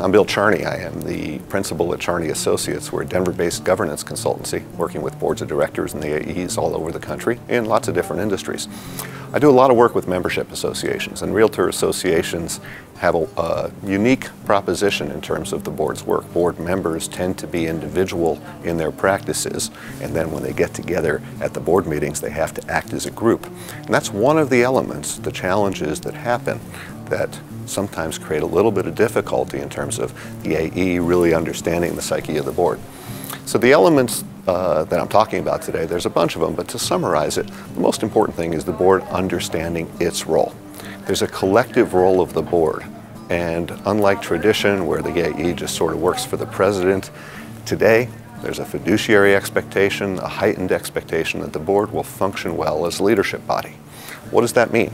I'm Bill Charney. I am the principal at Charney Associates. We're a Denver-based governance consultancy working with boards of directors and the AEs all over the country in lots of different industries. I do a lot of work with membership associations, and realtor associations have a unique proposition in terms of the board's work. Board members tend to be individual in their practices, and then when they get together at the board meetings, they have to act as a group. And that's one of the elements, the challenges that happen that sometimes create a little bit of difficulty in terms of the AE really understanding the psyche of the board. So the elements that I'm talking about today, there's a bunch of them, but to summarize it, the most important thing is the board understanding its role. There's a collective role of the board, and unlike tradition where the AE just sort of works for the president, today there's a fiduciary expectation, a heightened expectation that the board will function well as a leadership body. What does that mean?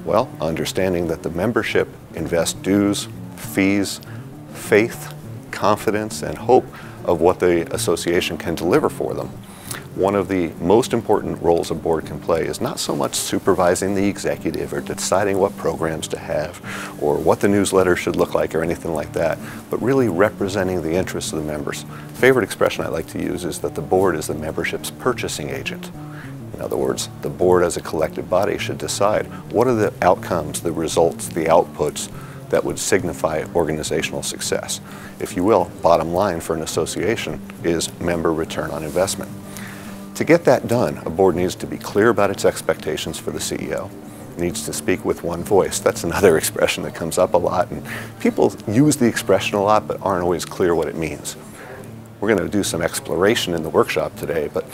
Well, understanding that the membership invests dues, fees, faith, confidence, and hope of what the association can deliver for them. One of the most important roles a board can play is not so much supervising the executive or deciding what programs to have or what the newsletter should look like or anything like that, but really representing the interests of the members. Favorite expression I like to use is that the board is the membership's purchasing agent. In other words, the board as a collective body should decide what are the outcomes, the results, the outputs that would signify organizational success. If you will, bottom line for an association is member return on investment. To get that done, a board needs to be clear about its expectations for the CEO, needs to speak with one voice. That's another expression that comes up a lot, and people use the expression a lot but aren't always clear what it means. We're going to do some exploration in the workshop today, but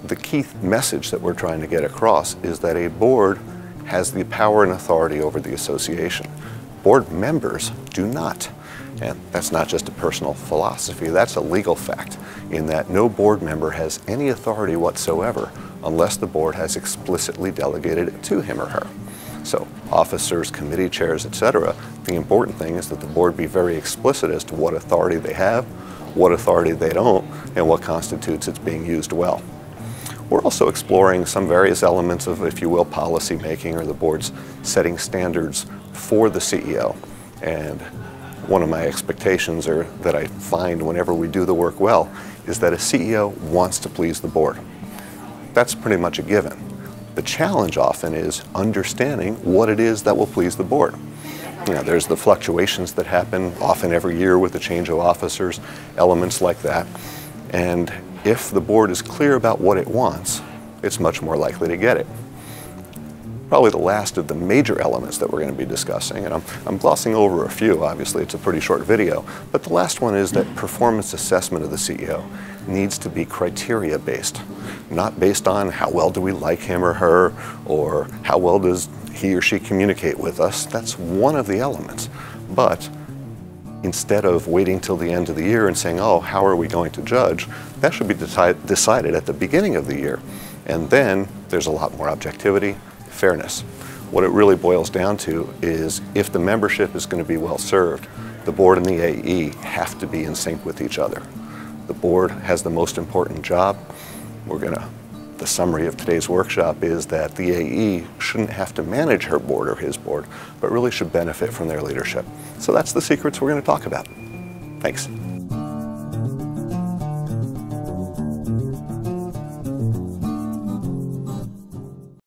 the key message that we're trying to get across is that a board has the power and authority over the association. Board members do not. And that's not just a personal philosophy, that's a legal fact, in that no board member has any authority whatsoever unless the board has explicitly delegated it to him or her. So officers, committee chairs, etc., the important thing is that the board be very explicit as to what authority they have, what authority they don't, and what constitutes its being used well. We're also exploring some various elements of, if you will, policy making or the board's setting standards for the CEO. And one of my expectations, or that I find whenever we do the work well, is that a CEO wants to please the board. That's pretty much a given. The challenge often is understanding what it is that will please the board. You know, there's the fluctuations that happen often every year with the change of officers, elements like that. And if the board is clear about what it wants, it's much more likely to get it. Probably the last of the major elements that we're going to be discussing, and I'm glossing over a few, obviously it's a pretty short video, but the last one is that performance assessment of the CEO needs to be criteria based, not based on how well do we like him or her, or how well does he or she communicate with us. That's one of the elements, but instead of waiting till the end of the year and saying, oh, how are we going to judge, that should be decided at the beginning of the year. And then there's a lot more objectivity, fairness. What it really boils down to is if the membership is going to be well served, the board and the AE have to be in sync with each other. The board has the most important job. The summary of today's workshop is that the AE shouldn't have to manage her board or his board, but really should benefit from their leadership. So that's the secrets we're going to talk about. Thanks.